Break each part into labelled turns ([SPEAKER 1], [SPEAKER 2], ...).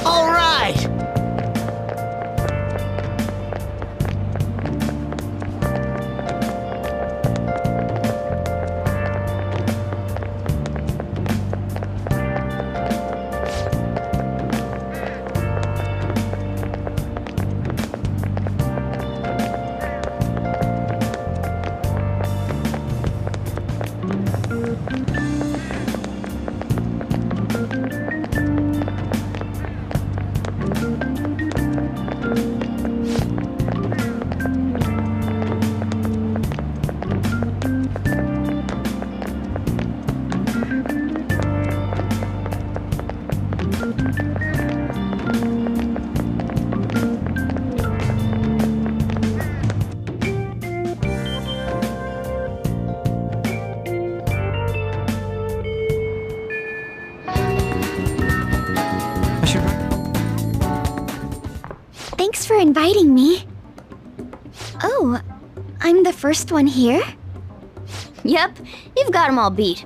[SPEAKER 1] All right!
[SPEAKER 2] Thanks for inviting me. Oh, I'm the first one here?
[SPEAKER 3] Yep, you've got 'em all beat.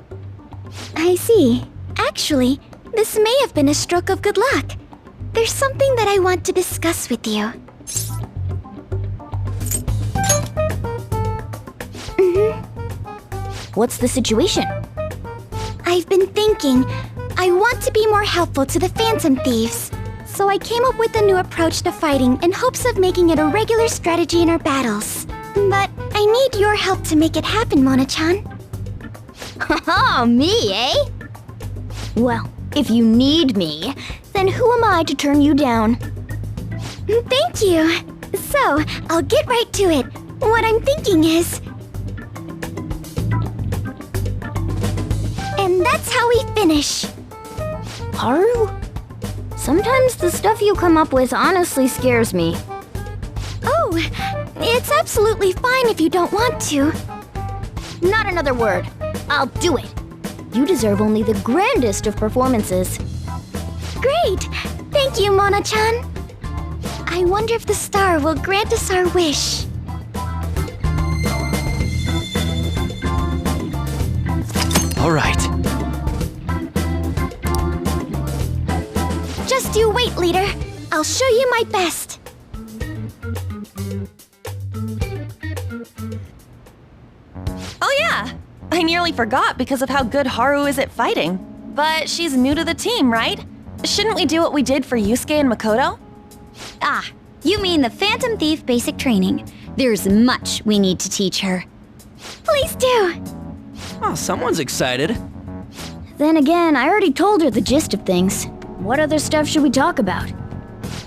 [SPEAKER 2] I see. Actually, this may have been a stroke of good luck. There's something that I want to discuss with you.
[SPEAKER 3] What's the situation?
[SPEAKER 2] I've been thinking, I want to be more helpful to the Phantom Thieves. So I came up with a new approach to fighting in hopes of making it a regular strategy in our battles. But I need your help to make it happen, Mona-chan.
[SPEAKER 3] Oh, me, eh? Well, if you need me, then who am I to turn you down?
[SPEAKER 2] Thank you. So, I'll get right to it. What I'm thinking is... And that's how we finish.
[SPEAKER 3] Haru? Sometimes the stuff you come up with honestly scares me.
[SPEAKER 2] Oh, it's absolutely fine if you don't want to.
[SPEAKER 3] Not another word. I'll do it. You deserve only the grandest of performances.
[SPEAKER 2] Great! Thank you, Mona-chan. I wonder if the star will grant us our wish.
[SPEAKER 1] All right.
[SPEAKER 2] Just you wait, leader. I'll show you my best.
[SPEAKER 4] Oh yeah! I nearly forgot because of how good Haru is at fighting. But she's new to the team, right? Shouldn't we do what we did for Yusuke and Makoto?
[SPEAKER 3] Ah, you mean the Phantom Thief basic training. There's much we need to teach her.
[SPEAKER 2] Please do.
[SPEAKER 1] Oh, someone's excited.
[SPEAKER 3] Then again, I already told her the gist of things. What other stuff should we talk about?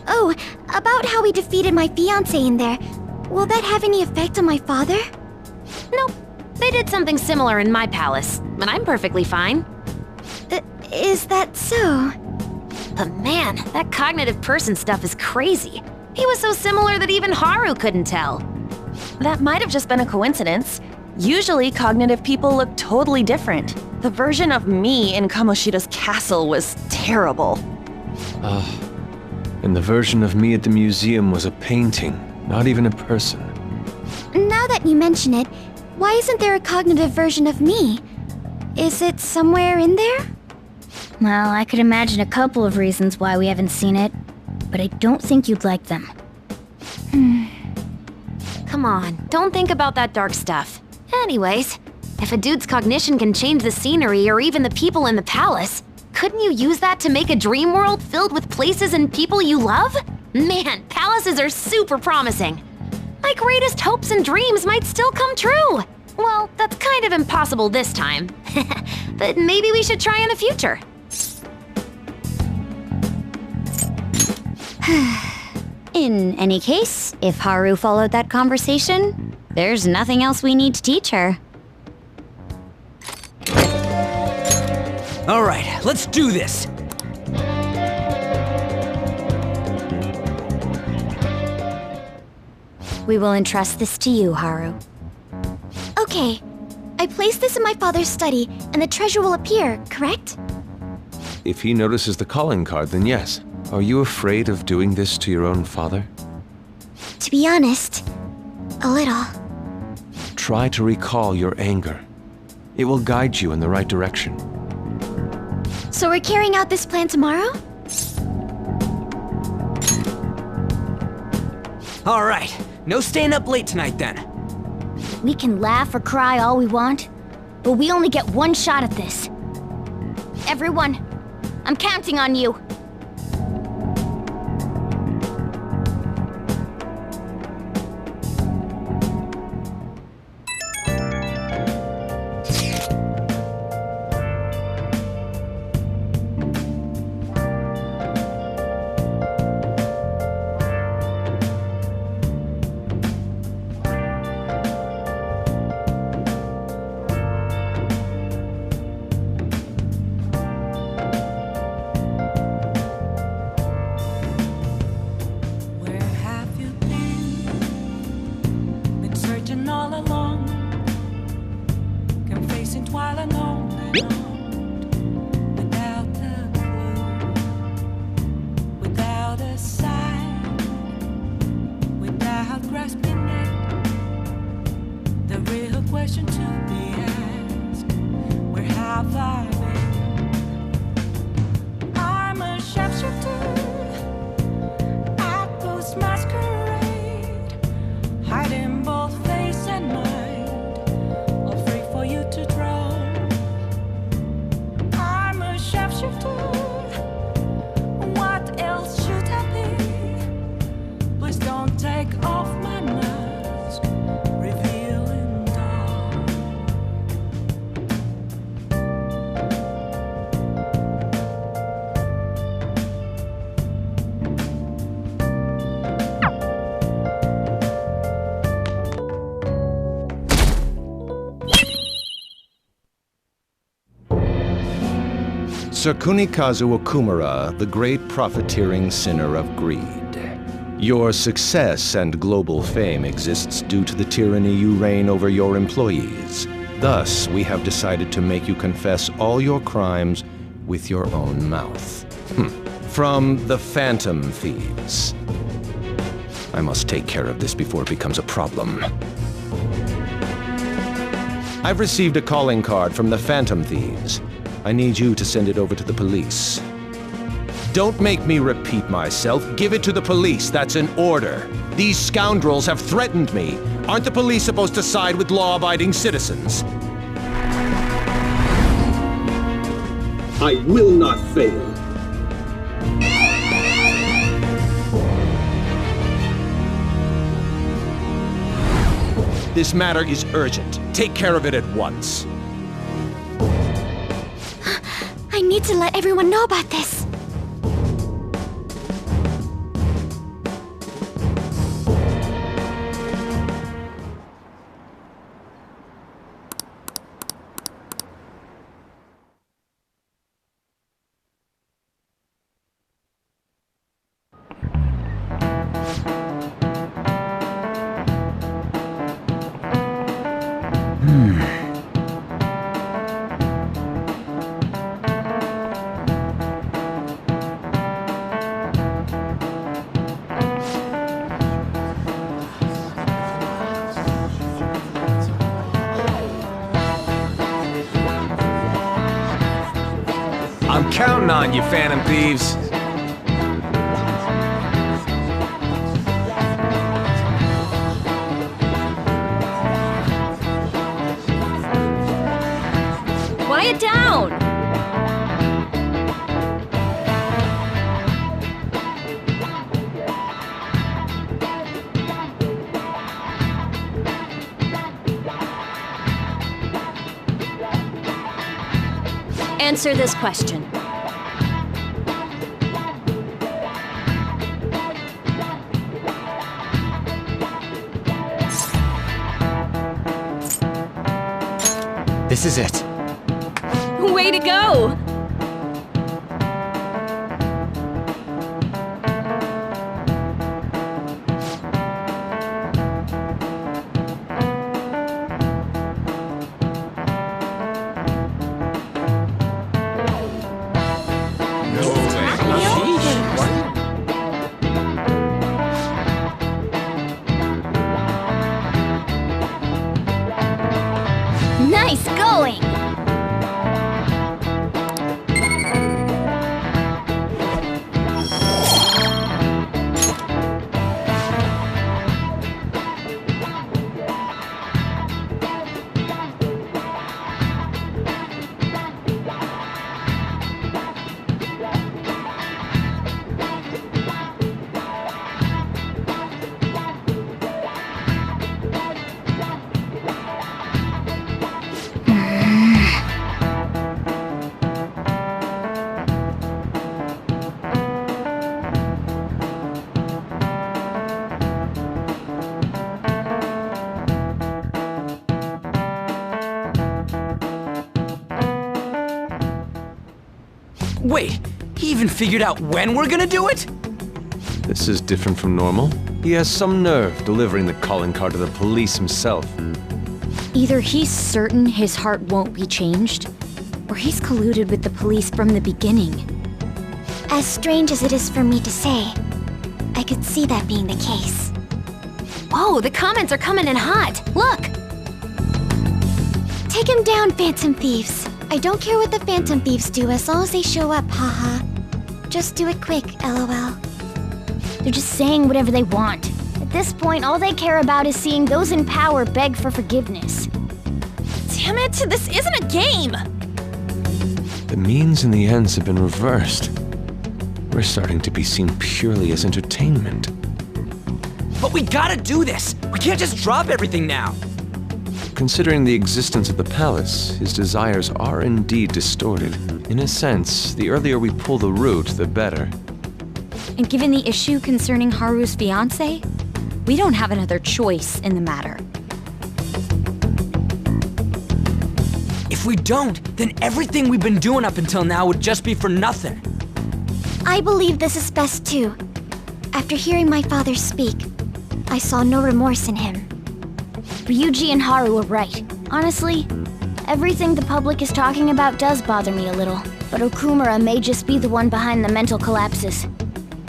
[SPEAKER 2] Oh, about how we defeated my fiancé in there. Will that have any effect on my father?
[SPEAKER 5] Nope. They did something similar in my palace, but I'm perfectly fine.
[SPEAKER 2] Is that so?
[SPEAKER 5] But man, that cognitive person stuff is crazy. He was so similar that even Haru couldn't tell.
[SPEAKER 4] That might have just been a coincidence. Usually, cognitive people look totally different. The version of me in Kamoshida's castle was terrible.
[SPEAKER 6] And the version of me at the museum was a painting, not even a person.
[SPEAKER 2] Now that you mention it, why isn't there a cognitive version of me? Is it somewhere in there?
[SPEAKER 3] Well, I could imagine a couple of reasons why we haven't seen it, but I don't think you'd like them.
[SPEAKER 5] Come on, don't think about that dark stuff. Anyways, if a dude's cognition can change the scenery or even the people in the palace, couldn't you use that to make a dream world filled with places and people you love? Man, palaces are super promising. My greatest hopes and dreams might still come true. Well, that's kind of impossible this time. But maybe we should try in the future.
[SPEAKER 3] In any case, if Haru followed that conversation, there's nothing else we need to teach her.
[SPEAKER 1] All right, let's do this.
[SPEAKER 3] We will entrust this to you, Haru.
[SPEAKER 2] Okay. I place this in my father's study, and the treasure will appear, correct?
[SPEAKER 6] If he notices the calling card, then yes. Are you afraid of doing this to your own father?
[SPEAKER 2] To be honest, a little.
[SPEAKER 6] Try to recall your anger. It will guide you in the right direction.
[SPEAKER 2] So we're carrying out this plan tomorrow?
[SPEAKER 1] All right, no staying up late tonight then.
[SPEAKER 3] We can laugh or cry all we want, but we only get one shot at this. Everyone, I'm counting on you.
[SPEAKER 7] Sir Kunikazu Okumura, the great profiteering sinner of greed. Your success and global fame exists due to the tyranny you reign over your employees. Thus, we have decided to make you confess all your crimes with your own mouth. From the Phantom Thieves. I must take care of this before it becomes a problem. I've received a calling card from the Phantom Thieves. I need you to send it over to the police. Don't make me repeat myself. Give it to the police. That's an order. These scoundrels have threatened me. Aren't the police supposed to side with law-abiding citizens?
[SPEAKER 8] I will not fail.
[SPEAKER 7] This matter is urgent. Take care of it at once.
[SPEAKER 2] I need to let everyone know about this.
[SPEAKER 1] I'm counting on you, Phantom Thieves.
[SPEAKER 4] Quiet down! Answer this question.
[SPEAKER 1] This is it.
[SPEAKER 4] Way to go!
[SPEAKER 3] Nice going!
[SPEAKER 1] Wait, he even figured out when we're gonna do it?
[SPEAKER 6] This is different from normal. He has some nerve delivering the calling card to the police himself.
[SPEAKER 3] Either he's certain his heart won't be changed, or he's colluded with the police from the beginning.
[SPEAKER 2] As strange as it is for me to say, I could see that being the case.
[SPEAKER 5] Whoa, the comments are coming in hot. Look!
[SPEAKER 2] Take him down, Phantom Thieves. I don't care what the Phantom Thieves do as long as they show up, haha. Just do it quick, LOL.
[SPEAKER 3] They're just saying whatever they want. At this point, all they care about is seeing those in power beg for forgiveness.
[SPEAKER 4] Damn it, this isn't a game!
[SPEAKER 6] The means and the ends have been reversed. We're starting to be seen purely as entertainment.
[SPEAKER 1] But we gotta do this! We can't just drop everything now!
[SPEAKER 6] Considering the existence of the palace, his desires are indeed distorted. In a sense, the earlier we pull the root, the better.
[SPEAKER 3] And given the issue concerning Haru's fiancé, we don't have another choice in the matter.
[SPEAKER 1] If we don't, then everything we've been doing up until now would just be for nothing.
[SPEAKER 2] I believe this is best too. After hearing my father speak, I saw no remorse in him.
[SPEAKER 3] Ryuji and Haru are right. Honestly, everything the public is talking about does bother me a little. But Okumura may just be the one behind the mental collapses.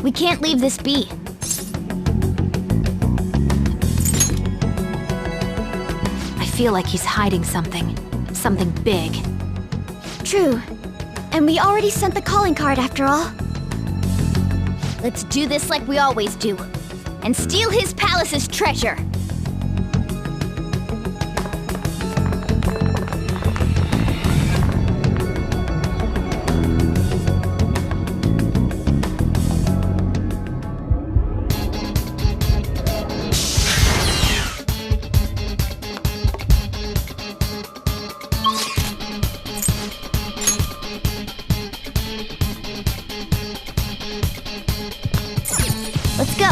[SPEAKER 3] We can't leave this be.
[SPEAKER 5] I feel like he's hiding something. Something big.
[SPEAKER 2] True. And we already sent the calling card after all.
[SPEAKER 3] Let's do this like we always do. And steal his palace's treasure. Let's go!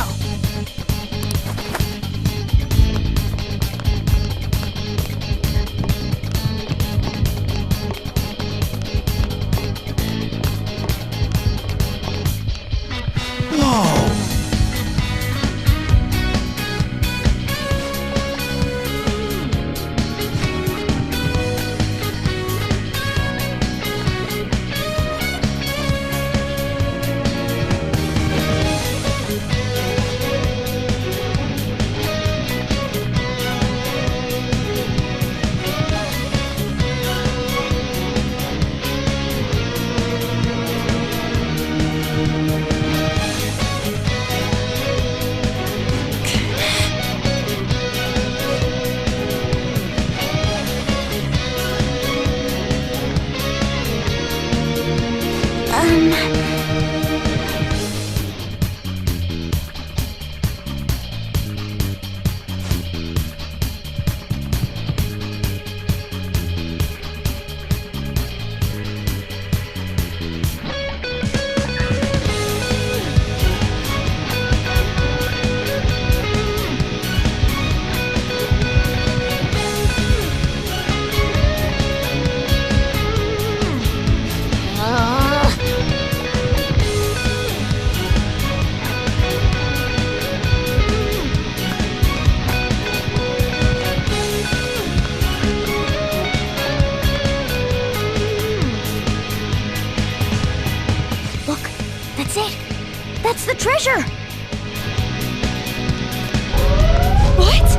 [SPEAKER 3] That's the treasure! What?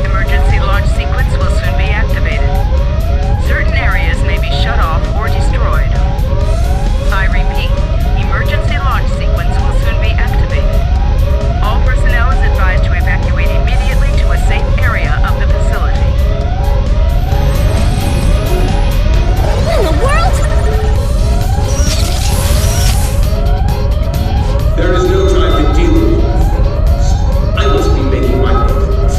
[SPEAKER 9] Emergency launch sequence will soon be activated. Certain areas may be shut off or destroyed. I repeat, emergency launch sequence will soon be activated. All personnel is advised to evacuate immediately to a safe area of the facility.
[SPEAKER 3] What in the world?
[SPEAKER 8] There is no time to deal with things. I must be making my point.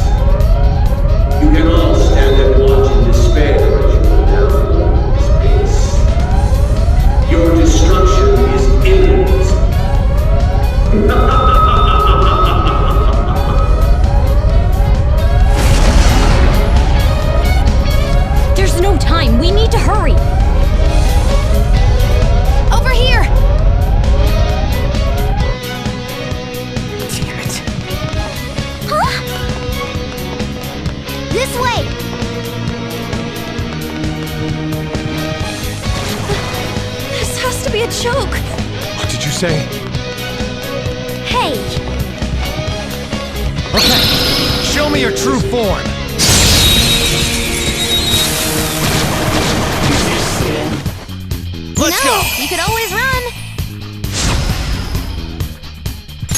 [SPEAKER 8] You can all stand and watch in despair as you go down along this base. Your destruction is
[SPEAKER 7] What did you say?
[SPEAKER 3] Hey!
[SPEAKER 7] Okay, show me your true form. Let's go!
[SPEAKER 5] You could always run.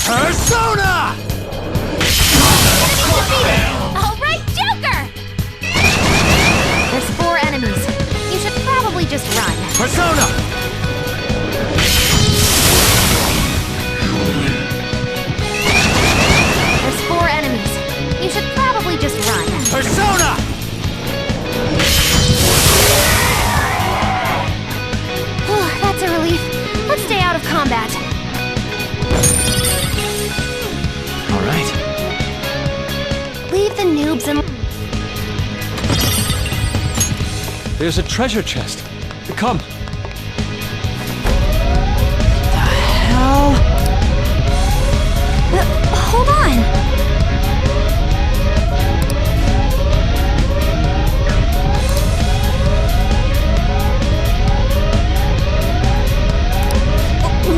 [SPEAKER 7] Persona!
[SPEAKER 5] All right, Joker! There's 4 enemies. You should probably just run.
[SPEAKER 7] Persona!
[SPEAKER 5] There's 4 enemies. You should probably just run.
[SPEAKER 7] Persona!
[SPEAKER 5] That's a relief. Let's stay out of combat.
[SPEAKER 1] All right.
[SPEAKER 3] Leave the noobs and...
[SPEAKER 6] There's a treasure chest. Come.
[SPEAKER 1] Hell.
[SPEAKER 3] Hold on!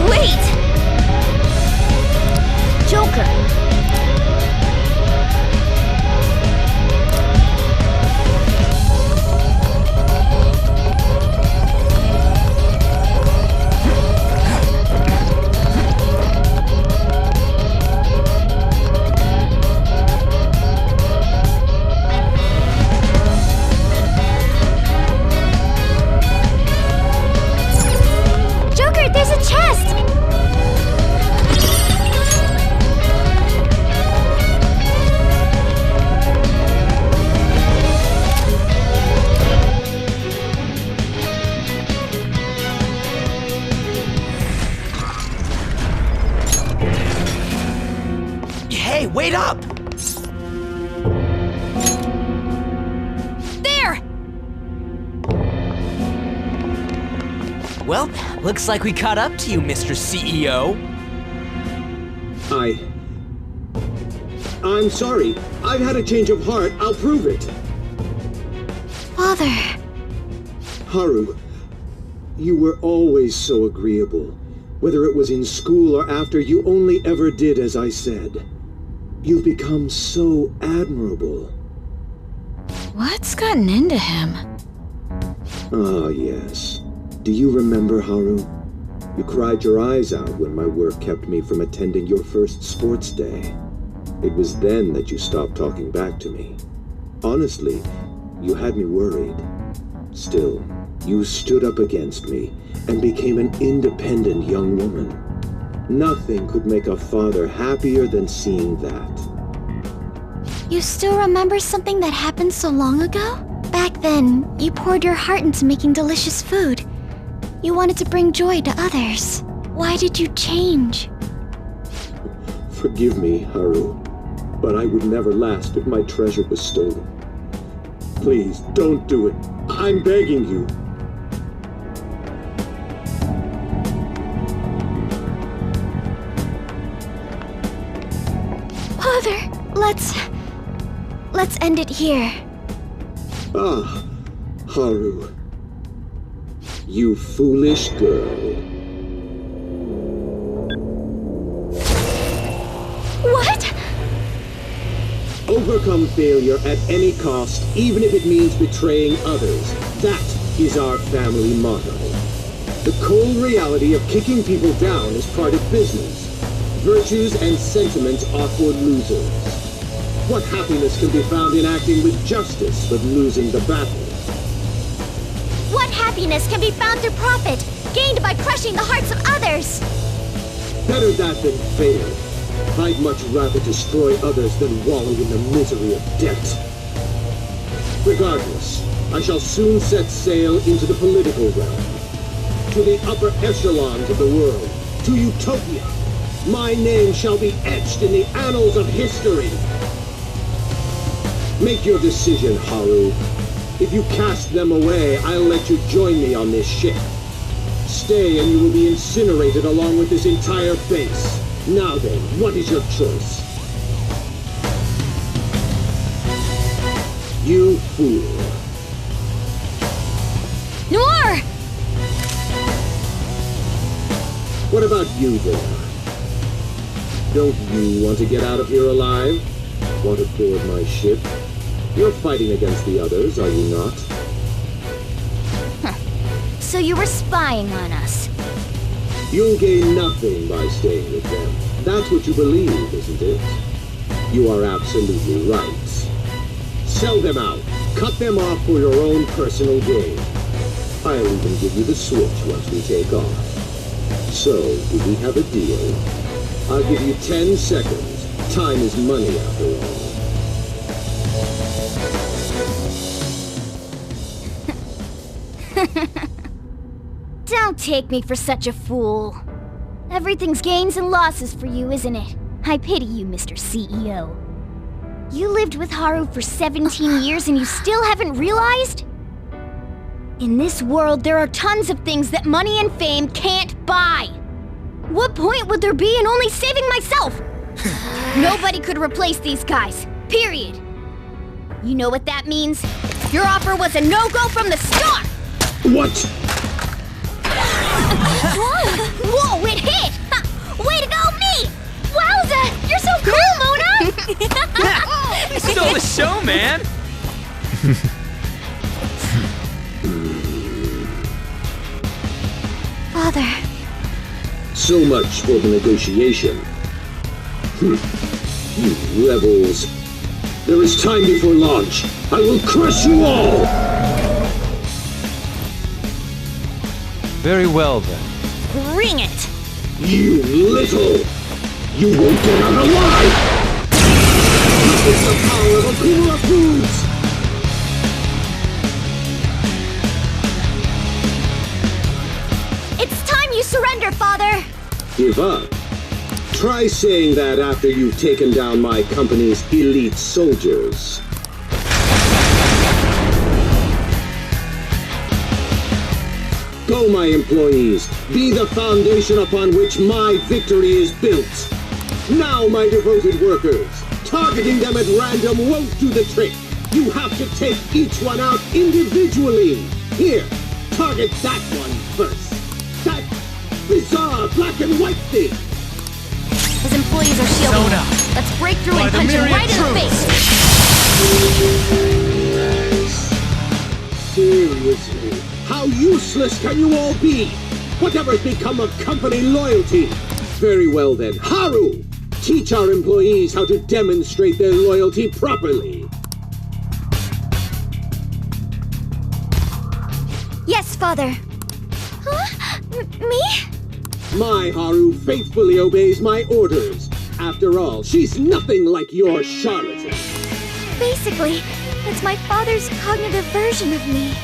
[SPEAKER 5] Wait! Joker!
[SPEAKER 3] Joker, there's a chest!
[SPEAKER 1] Hey, wait up!
[SPEAKER 5] There!
[SPEAKER 1] Well, looks like we caught up to you, Mr. CEO.
[SPEAKER 8] I'm sorry. I've had a change of heart. I'll prove it.
[SPEAKER 3] Father...
[SPEAKER 8] Haru, you were always so agreeable. Whether it was in school or after, you only ever did as I said. You've become so admirable.
[SPEAKER 5] What's gotten into him?
[SPEAKER 8] Ah, yes. Do you remember, Haru? You cried your eyes out when my work kept me from attending your first sports day. It was then that you stopped talking back to me. Honestly, you had me worried. Still, you stood up against me and became an independent young woman. Nothing could make a father happier than seeing that.
[SPEAKER 2] You still remember something that happened so long ago? Back then, you poured your heart into making delicious food. You wanted to bring joy to others. Why did you change?
[SPEAKER 8] Forgive me, Haru, but I would never last if my treasure was stolen. Please, don't do it. I'm begging you.
[SPEAKER 2] Father, let's end it here.
[SPEAKER 8] Ah, Haru. You foolish girl.
[SPEAKER 2] What?
[SPEAKER 8] Overcome failure at any cost, even if it means betraying others. That is our family motto. The cold reality of kicking people down is part of business. Virtues and sentiments are for losers. What happiness can be found in acting with justice but losing the battle?
[SPEAKER 2] What happiness can be found through profit, gained by crushing the hearts of others?
[SPEAKER 8] Better that than fail. I'd much rather destroy others than wallow in the misery of debt. Regardless, I shall soon set sail into the political realm, to the upper echelons of the world, to Utopia. My name shall be etched in the annals of history. Make your decision, Haru. If you cast them away, I'll let you join me on this ship. Stay and you will be incinerated along with this entire base. Now then, what is your choice? You fool.
[SPEAKER 5] Noir!
[SPEAKER 8] What about you there? Don't you want to get out of here alive? Want to board my ship? You're fighting against the others, are you not?
[SPEAKER 3] So you were spying on us.
[SPEAKER 8] You'll gain nothing by staying with them. That's what you believe, isn't it? You are absolutely right. Sell them out. Cut them off for your own personal gain. I'll even give you the switch once we take off. So, do we have a deal? I'll give you 10 seconds. Time is money after all.
[SPEAKER 3] Don't take me for such a fool. Everything's gains and losses for you, isn't it? I pity you, Mr. CEO. You lived with Haru for 17 years and you still haven't realized? In this world, there are tons of things that money and fame can't buy. What point would there be in only saving myself? Nobody could replace these guys, period. You know what that means? Your offer was a no-go from the start!
[SPEAKER 8] What?
[SPEAKER 3] Whoa, it hit! Ha, way to go, me! Wowza! You're so cool, Mona!
[SPEAKER 1] You stole the show, man!
[SPEAKER 2] Father.
[SPEAKER 8] So much for the negotiation. You rebels. There is time before launch. I will crush you all!
[SPEAKER 6] Very well, then.
[SPEAKER 4] Bring it!
[SPEAKER 8] You little! You won't get out alive! This is the power of Akuma Foods!
[SPEAKER 3] It's time you surrender, Father!
[SPEAKER 8] Give up? Try saying that after you've taken down my company's elite soldiers. Go, my employees. Be the foundation upon which my victory is built. Now, my devoted workers. Targeting them at random won't do the trick. You have to take each one out individually. Here, target that one first. That bizarre black and white thing.
[SPEAKER 3] His employees are shielding.
[SPEAKER 1] Sona.
[SPEAKER 3] Let's break through
[SPEAKER 1] By
[SPEAKER 3] and
[SPEAKER 1] the
[SPEAKER 3] punch him
[SPEAKER 1] myriad
[SPEAKER 3] right in the
[SPEAKER 1] troops.
[SPEAKER 3] face!
[SPEAKER 8] Seriously, how useless can you all be? Whatever's become of company loyalty? Very well then, Haru! Teach our employees how to demonstrate their loyalty properly.
[SPEAKER 2] Yes, Father. Huh? Me?
[SPEAKER 8] My Haru faithfully obeys my orders. After all, she's nothing like your charlatan.
[SPEAKER 2] Basically, it's my father's cognitive version of me.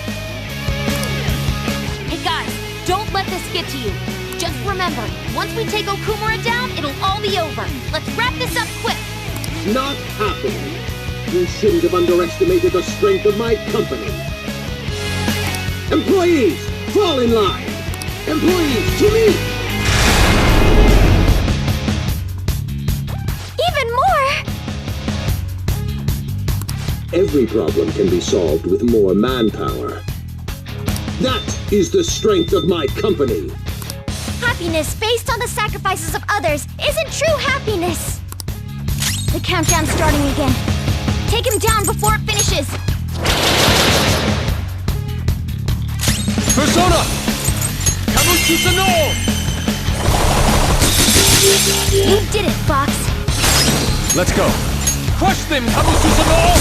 [SPEAKER 5] Hey guys, don't let this get to you. Just remember, once we take Okumura down, it'll all be over. Let's wrap this up quick.
[SPEAKER 8] Not happening. You shouldn't have underestimated the strength of my company. Employees, fall in line. Employees, to me!
[SPEAKER 2] Even more!
[SPEAKER 8] Every problem can be solved with more manpower. That is the strength of my company.
[SPEAKER 2] Happiness based on the sacrifices of others isn't true happiness!
[SPEAKER 3] The countdown's starting again. Take him down before it finishes!
[SPEAKER 1] Persona! Kabushusano!
[SPEAKER 3] You did it, Fox!
[SPEAKER 1] Let's go! Crush them, Kabushusano!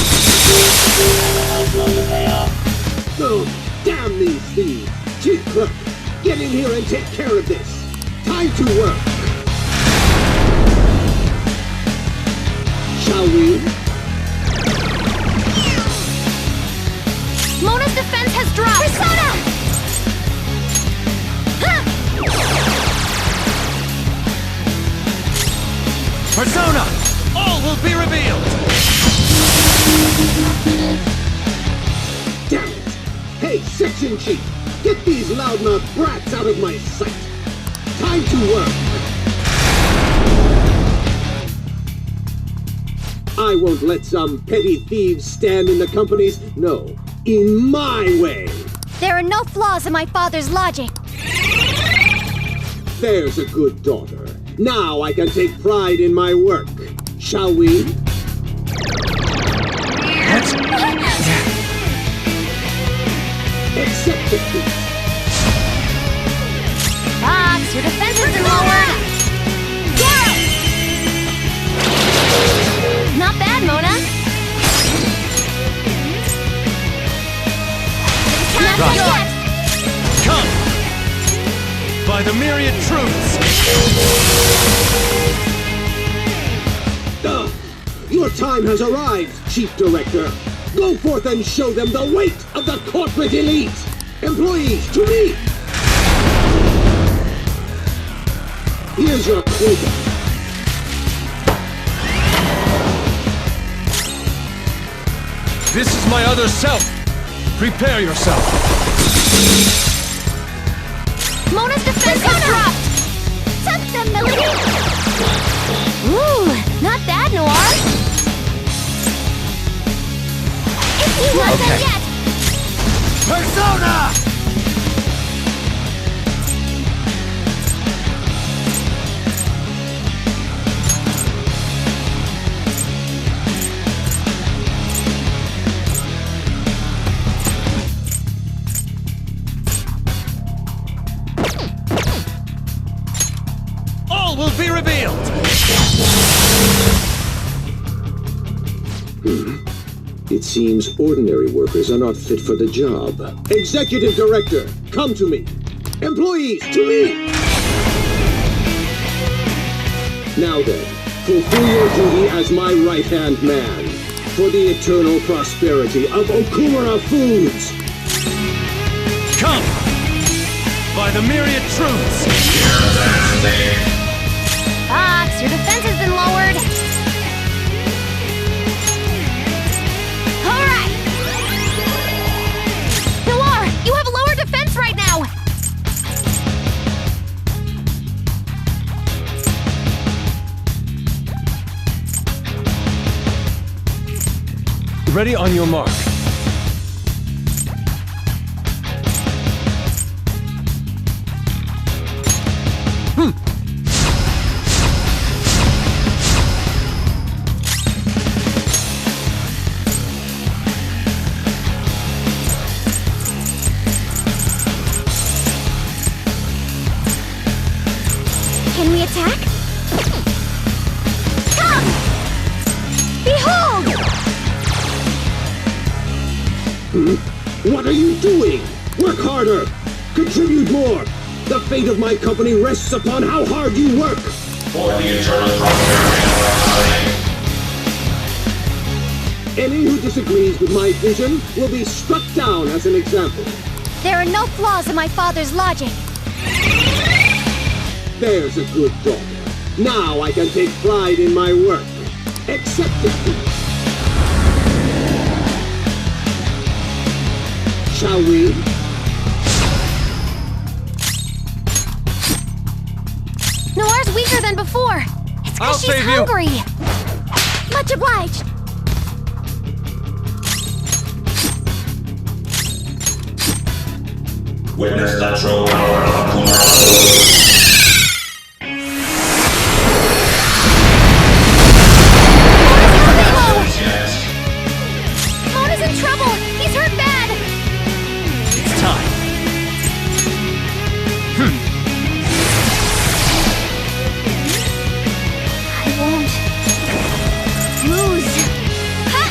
[SPEAKER 8] Oh, damn these thieves! Chief Clerk, get in here and take care of this! Time to work! Shall we?
[SPEAKER 3] Mona's defense has dropped! Persona!
[SPEAKER 1] Persona! All will be revealed!
[SPEAKER 8] Damn it! Hey, Section Chief! Get these loudmouth brats out of my sight! Time to work! I won't let some petty thieves stand in the company's, no, in my way!
[SPEAKER 2] There are no flaws in my father's logic.
[SPEAKER 8] There's a good daughter. Now I can take pride in my work. Shall we? Accept defeat.
[SPEAKER 3] Fox, your defense has been lowered! Zero! Not bad, Mona. Not yet!
[SPEAKER 6] Come! By the myriad truths!
[SPEAKER 8] Your time has arrived, Chief Director. Go forth and show them the weight of the corporate elite! Employees, to me! Here's your quota.
[SPEAKER 6] This is my other self! Prepare yourself!
[SPEAKER 3] Mona's defense has dropped! Touch them, Melody! Ooh, not bad, Noir! It's not done yet!
[SPEAKER 6] Persona! All will be revealed!
[SPEAKER 8] It seems ordinary workers are not fit for the job. Executive Director, come to me! Employees, to me! Now then, fulfill your duty as my right-hand man for the eternal prosperity of Okumura Foods!
[SPEAKER 6] Come! By the myriad truths!
[SPEAKER 3] Fox, your defense has been lowered! Alright! Noir, you have lower defense right now!
[SPEAKER 6] Ready on your mark.
[SPEAKER 2] Can we attack? Come! Behold!
[SPEAKER 8] What are you doing? Work harder! Contribute more! The fate of my company rests upon how hard you work!
[SPEAKER 10] For the eternal prosperity of our society.
[SPEAKER 8] Any who disagrees with my vision will be struck down as an example.
[SPEAKER 2] There are no flaws in my father's logic.
[SPEAKER 8] There's a good daughter. Now I can take pride in my work. Accept defeat. Shall we?
[SPEAKER 3] Noir's weaker than before! It's
[SPEAKER 6] I'll
[SPEAKER 3] because she's
[SPEAKER 6] save you.
[SPEAKER 3] hungry!
[SPEAKER 2] Much obliged.
[SPEAKER 10] Witness the true power of Okumura.
[SPEAKER 3] Mona's in trouble! He's hurt bad!
[SPEAKER 6] It's time.
[SPEAKER 3] I won't lose. Ha!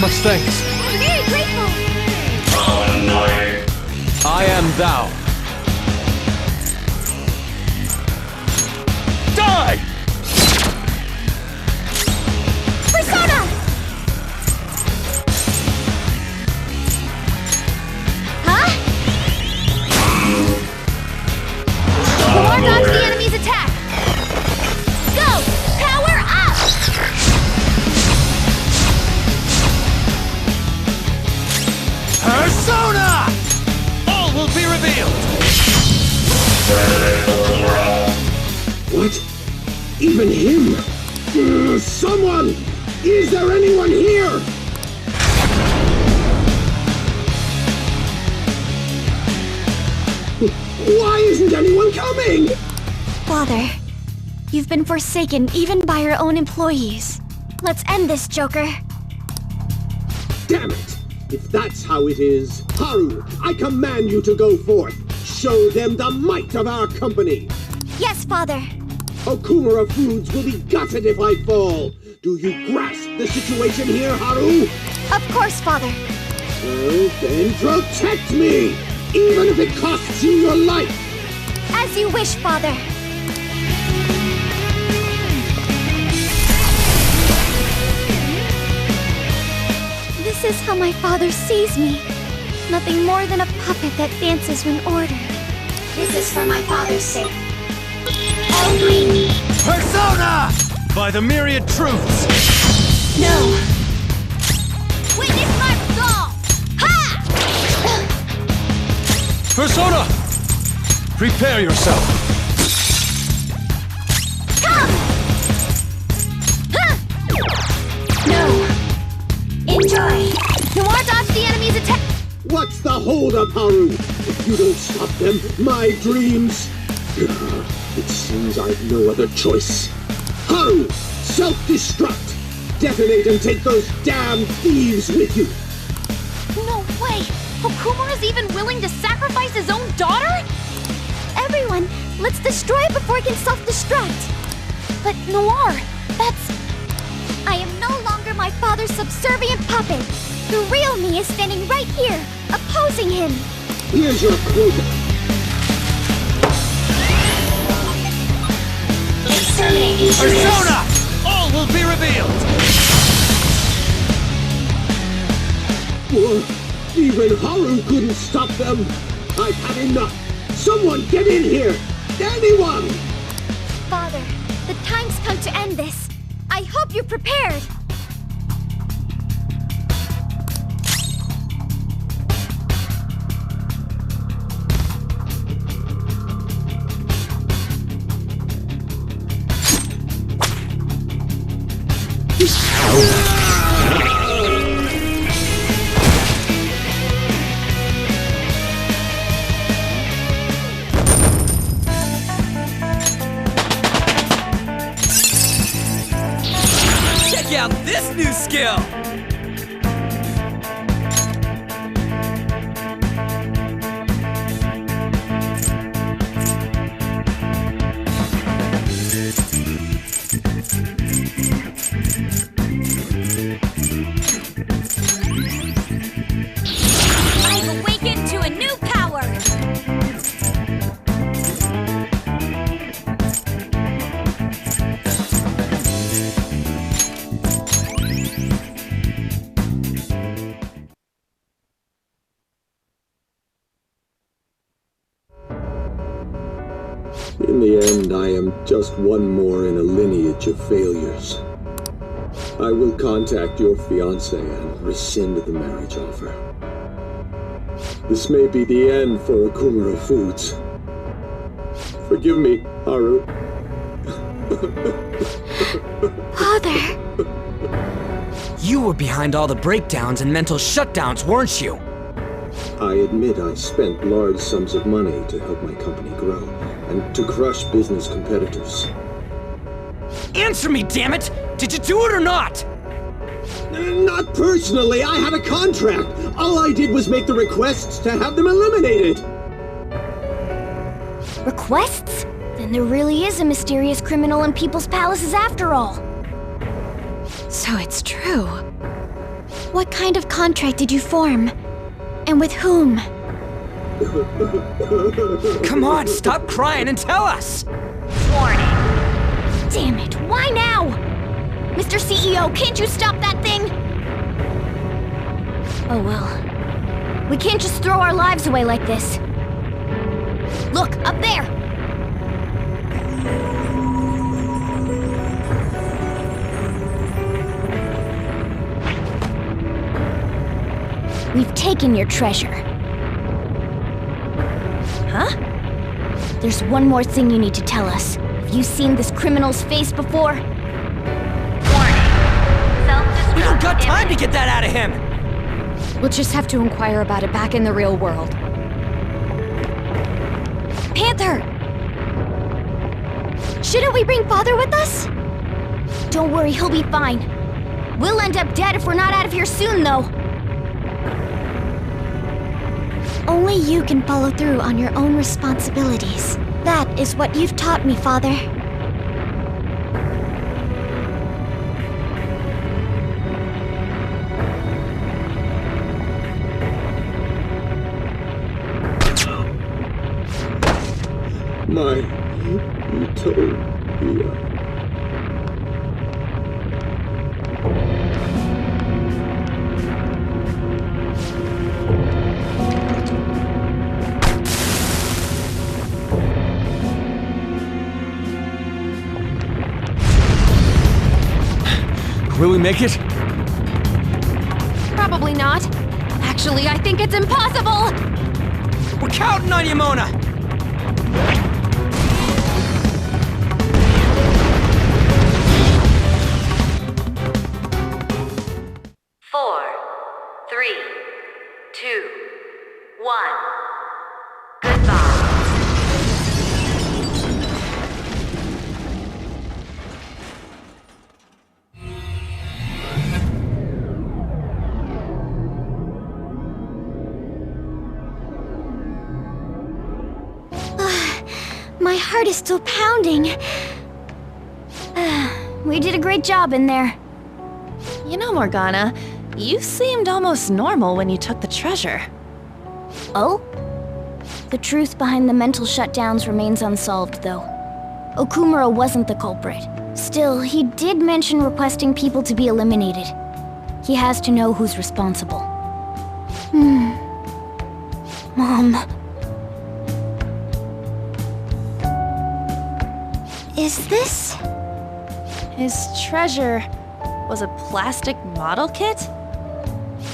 [SPEAKER 6] Much thanks.
[SPEAKER 2] I'm very grateful.
[SPEAKER 10] How annoying.
[SPEAKER 6] I am thou. Die!
[SPEAKER 2] Persona! Huh?
[SPEAKER 3] Noir dodge the enemy's attack! Go! Power up!
[SPEAKER 6] Persona! All will be revealed!
[SPEAKER 8] What? Even him? Someone! Is there anyone here? Why isn't anyone coming?
[SPEAKER 2] Father, you've been forsaken even by your own employees. Let's end this, Joker.
[SPEAKER 8] Damn it! If that's how it is, Haru, I command you to go forth. Show them the might of our company.
[SPEAKER 2] Yes, Father.
[SPEAKER 8] Okumura Foods will be gutted if I fall. Do you grasp the situation here, Haru?
[SPEAKER 2] Of course, Father.
[SPEAKER 8] Well, then protect me! Even if it costs you your life!
[SPEAKER 2] As you wish, Father. This is how my father sees me. Nothing more than a puppet that dances when ordered. This is for my father's sake. Angry!
[SPEAKER 11] Persona! By the myriad truths!
[SPEAKER 2] No!
[SPEAKER 3] Witness my resolve! Ha!
[SPEAKER 11] Persona! Prepare yourself!
[SPEAKER 3] Come!
[SPEAKER 2] No! Enjoy!
[SPEAKER 3] Noir dodge the enemy's attack!
[SPEAKER 8] What's the holdup, Haru? If you don't stop them, my dreams... It seems I've no other choice. Haru! Self-destruct! Detonate and take those damn thieves with you!
[SPEAKER 3] No way! Okumura's even willing to sacrifice his own daughter?
[SPEAKER 2] Everyone, let's destroy it before it can self-destruct!
[SPEAKER 3] But Noir, that's...
[SPEAKER 2] I am no longer my father's subservient puppet! The real me is standing right here, opposing him!
[SPEAKER 8] Here's your quota.
[SPEAKER 11] Persona! All will be revealed!
[SPEAKER 8] Even Haru couldn't stop them! I've had enough! Someone get in here! Anyone!
[SPEAKER 2] Father, the time's come to end this. I hope you're prepared!
[SPEAKER 1] Check out this new skill!
[SPEAKER 3] I've awakened to a new power!
[SPEAKER 8] In the end, I am just one more in a lineage of failures. I will contact your fiancé and rescind the marriage offer. This may be the end for Okumura Foods. Forgive me, Haru.
[SPEAKER 2] Father!
[SPEAKER 1] You were behind all the breakdowns and mental shutdowns, weren't you?
[SPEAKER 8] I admit I spent large sums of money to help my company grow, and to crush business competitors.
[SPEAKER 1] Answer me, damn it! Did you do it or not?
[SPEAKER 8] Not personally, I had a contract! All I did was make the requests to have them eliminated!
[SPEAKER 3] Requests? Then there really is a mysterious criminal in people's palaces after all.
[SPEAKER 2] So it's true. What kind of contract did you form? And with whom?
[SPEAKER 1] Come on, stop crying and tell us!
[SPEAKER 3] Warning. Damn it, why now? Mr. CEO, can't you stop that thing? Oh well. We can't just throw our lives away like this. Look, up there! We've taken your treasure. Huh? There's one more thing you need to tell us. Have you seen this criminal's face before?
[SPEAKER 1] We don't got time to get that out of him!
[SPEAKER 5] We'll just have to inquire about it back in the real world.
[SPEAKER 3] Panther!
[SPEAKER 2] Shouldn't we bring Father with us?
[SPEAKER 3] Don't worry, he'll be fine. We'll end up dead if we're not out of here soon, though.
[SPEAKER 2] Only you can follow through on your own responsibilities. That is what you've taught me, Father.
[SPEAKER 8] My utopia.
[SPEAKER 6] Will we make it?
[SPEAKER 5] Probably not. Actually, I think it's impossible!
[SPEAKER 1] We're counting on you, Mona!
[SPEAKER 9] Four, three, two, one. Goodbye.
[SPEAKER 2] My heart is still pounding.
[SPEAKER 3] We did a great job in there.
[SPEAKER 4] You know, Morgana, you seemed almost normal when you took the treasure.
[SPEAKER 3] Oh? The truth behind the mental shutdowns remains unsolved, though. Okumura wasn't the culprit. Still, he did mention requesting people to be eliminated. He has to know who's responsible.
[SPEAKER 2] Mom. Is this?
[SPEAKER 4] His treasure was a plastic model kit?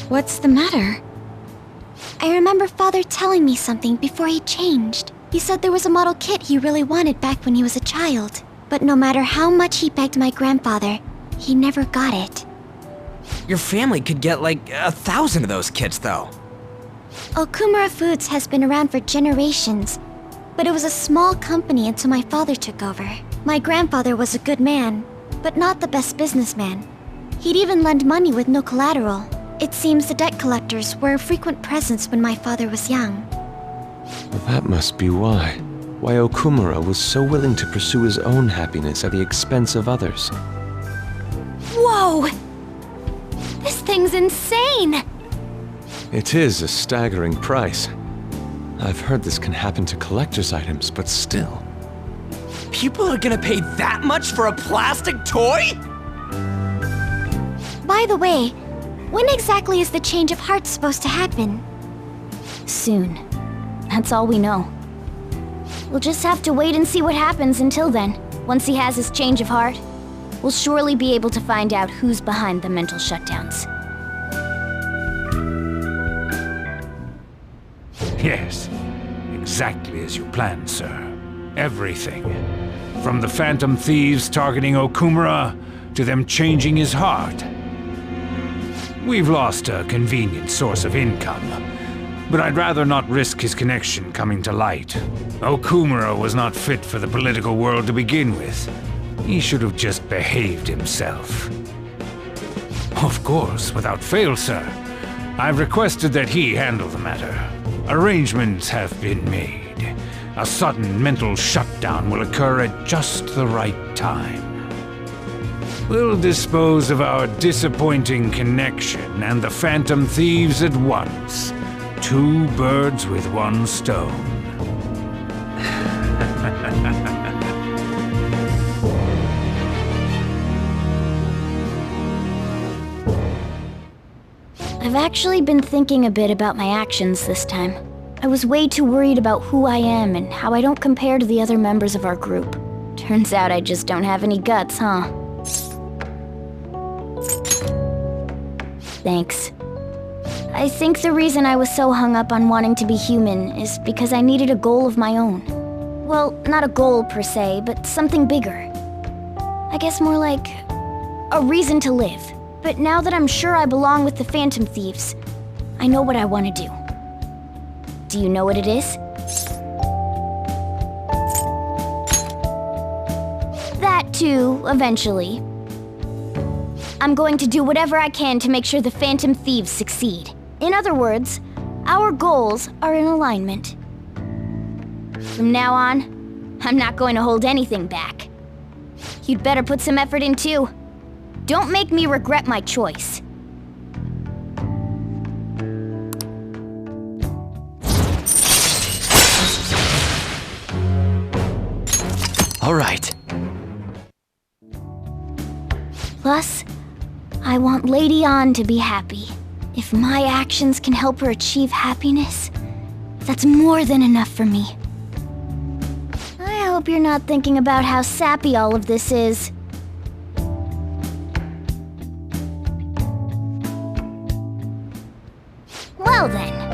[SPEAKER 2] What's the matter? I remember Father telling me something before he changed. He said there was a model kit he really wanted back when he was a child. But no matter how much he begged my grandfather, he never got it.
[SPEAKER 1] Your family could get like 1,000 of those kits, though.
[SPEAKER 2] Okumura Foods has been around for generations, but it was a small company until my father took over. My grandfather was a good man, but not the best businessman. He'd even lend money with no collateral. It seems the debt collectors were a frequent presence when my father was young.
[SPEAKER 6] Well, that must be why. Why Okumura was so willing to pursue his own happiness at the expense of others.
[SPEAKER 3] Whoa! This thing's insane!
[SPEAKER 6] It is a staggering price. I've heard this can happen to collector's items, but still.
[SPEAKER 1] People are gonna pay that much for a plastic toy?
[SPEAKER 2] By the way, when exactly is the change of heart supposed to happen?
[SPEAKER 3] Soon. That's all we know. We'll just have to wait and see what happens until then. Once he has his change of heart, we'll surely be able to find out who's behind the mental shutdowns.
[SPEAKER 12] Yes, exactly as you planned, sir. Everything. From the phantom thieves targeting Okumura, to them changing his heart. We've lost a convenient source of income, but I'd rather not risk his connection coming to light. Okumura was not fit for the political world to begin with. He should have just behaved himself. Of course, without fail, sir. I've requested that he handle the matter. Arrangements have been made. A sudden mental shutdown will occur at just the right time. We'll dispose of our disappointing connection and the phantom thieves at once. 2 birds with 1 stone.
[SPEAKER 3] I've actually been thinking a bit about my actions this time. I was way too worried about who I am and how I don't compare to the other members of our group. Turns out I just don't have any guts, huh? Thanks. I think the reason I was so hung up on wanting to be human is because I needed a goal of my own. Well, not a goal per se, but something bigger. I guess more like a reason to live. But now that I'm sure I belong with the Phantom Thieves, I know what I want to do. Do you know what it is? to, eventually. I'm going to do whatever I can to make sure the Phantom Thieves succeed. In other words, our goals are in alignment. From now on, I'm not going to hold anything back. You'd better put some effort in too. Don't make me regret my choice.
[SPEAKER 1] All right.
[SPEAKER 3] Plus, I want Lady An to be happy. If my actions can help her achieve happiness, that's more than enough for me. I hope you're not thinking about how sappy all of this is. Well then.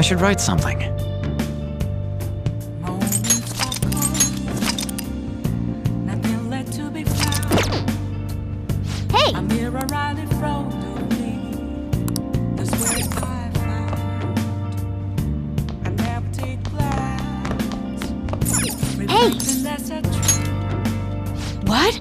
[SPEAKER 1] I should write something.
[SPEAKER 3] Hey! Hey!
[SPEAKER 1] What?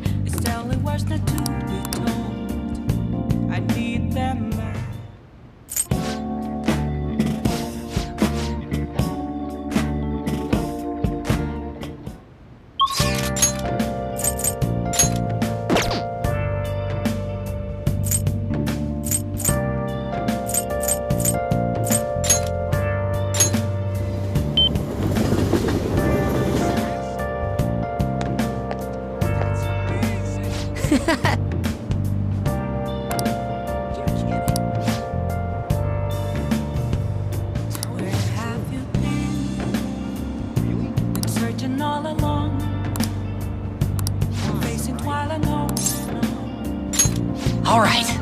[SPEAKER 1] All right.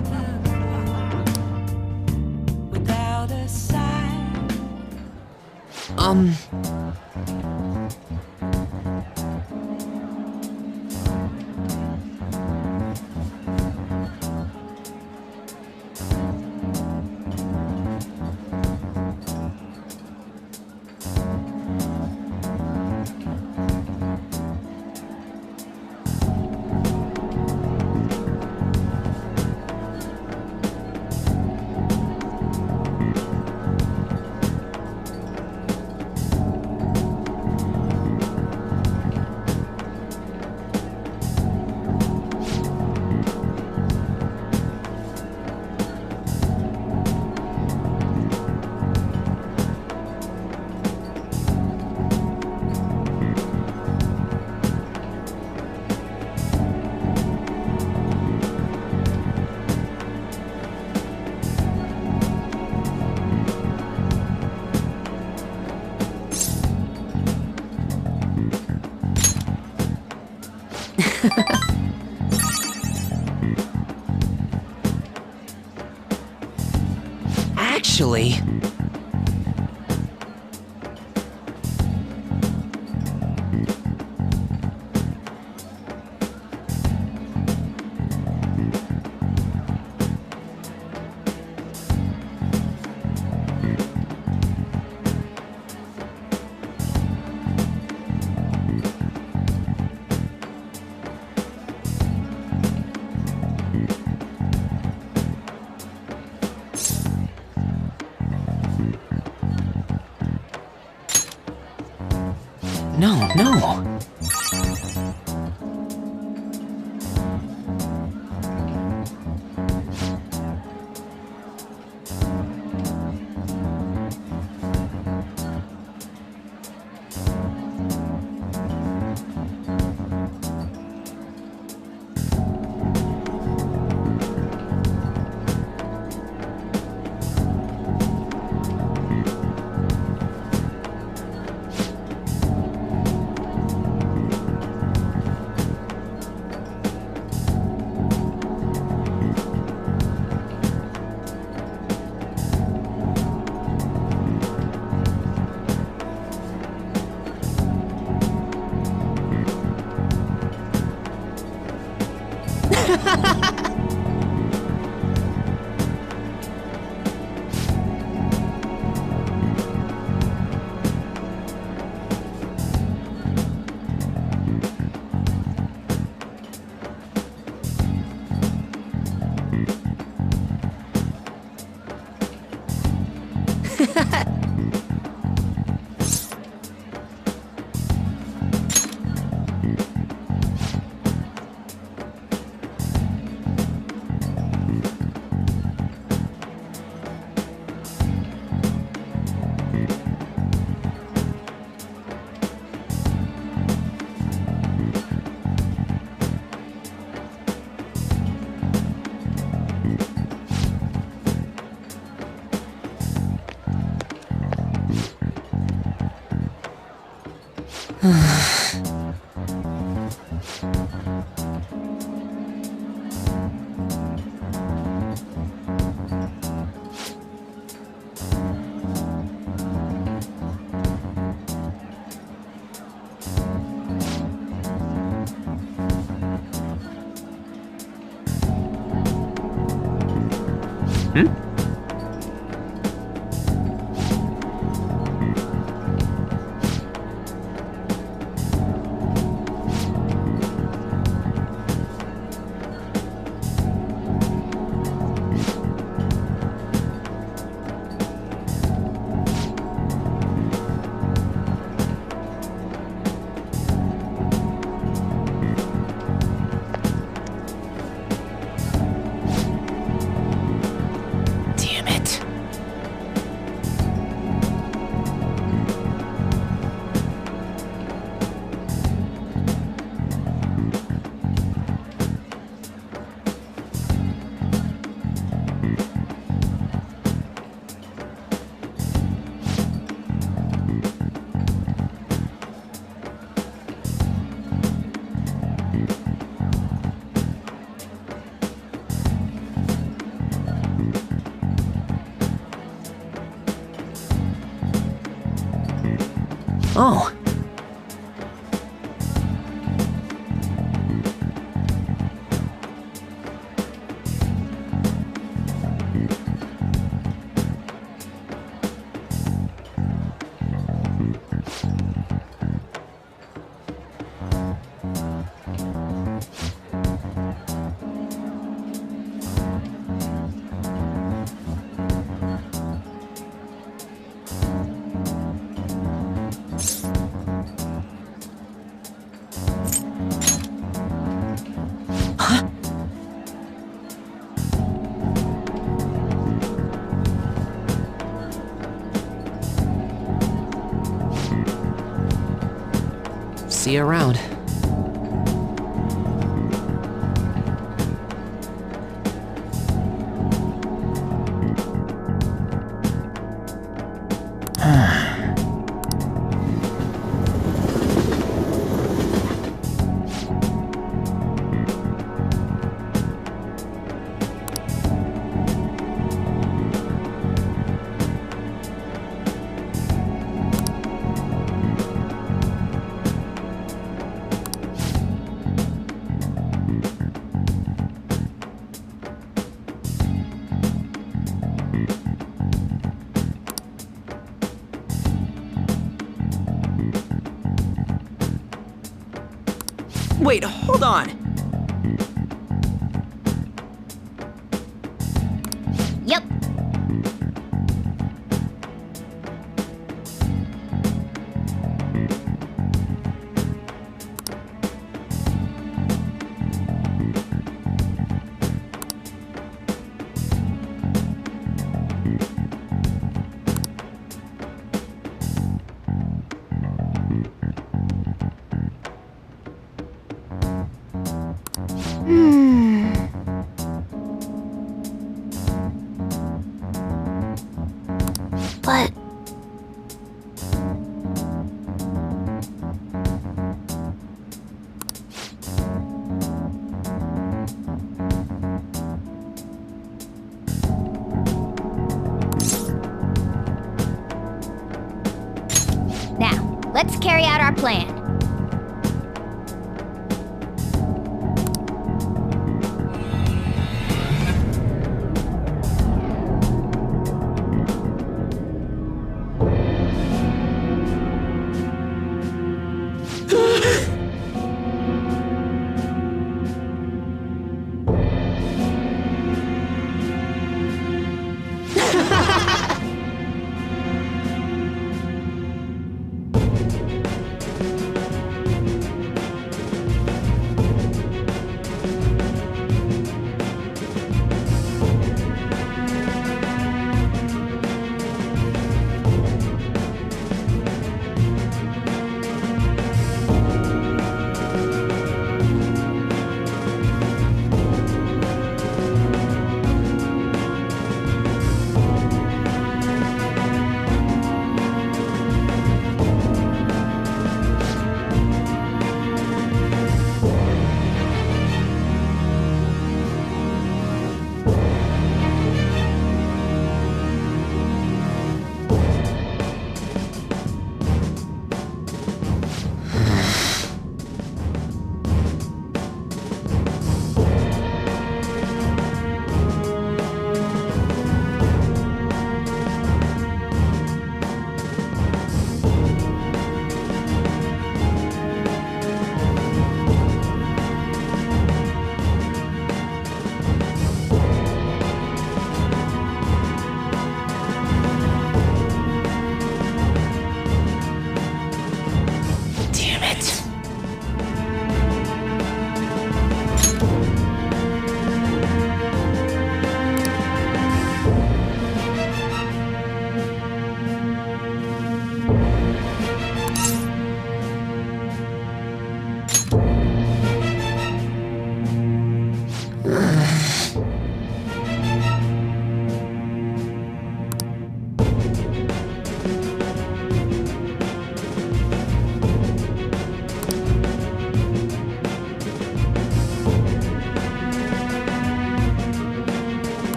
[SPEAKER 1] Actually... No. Oh. See you around. Wait, hold on.
[SPEAKER 3] Yep. But... Now, let's carry out our plan.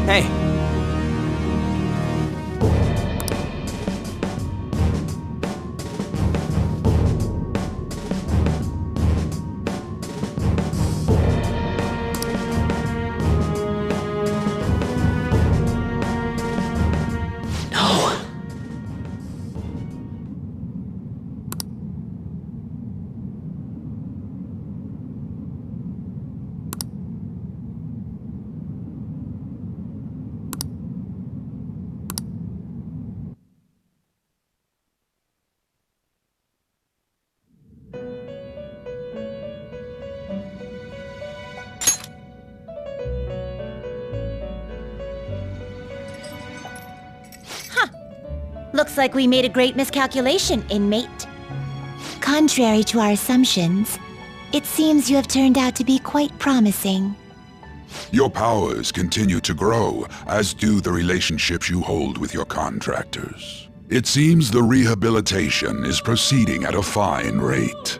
[SPEAKER 1] Hey. No.
[SPEAKER 13] Looks like we made a great miscalculation, inmate. Contrary to our assumptions, it seems you have turned out to be quite promising.
[SPEAKER 14] Your powers continue to grow, as do the relationships you hold with your contractors. It seems the rehabilitation is proceeding at a fine rate.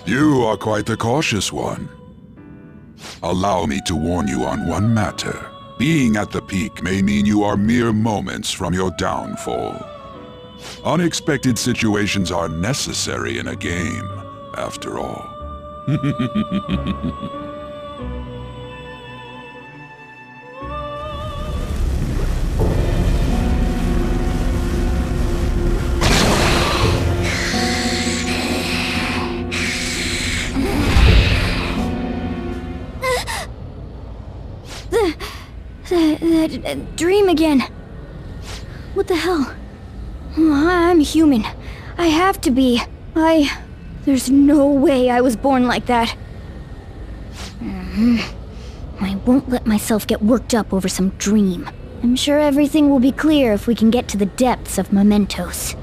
[SPEAKER 14] You are quite the cautious one. Allow me to warn you on one matter. Being at the peak may mean you are mere moments from your downfall. Unexpected situations are necessary in a game, after all.
[SPEAKER 3] That dream again. What the hell? I'm human. I have to be. There's no way I was born like that. I won't let myself get worked up over some dream. I'm sure everything will be clear if we can get to the depths of mementos.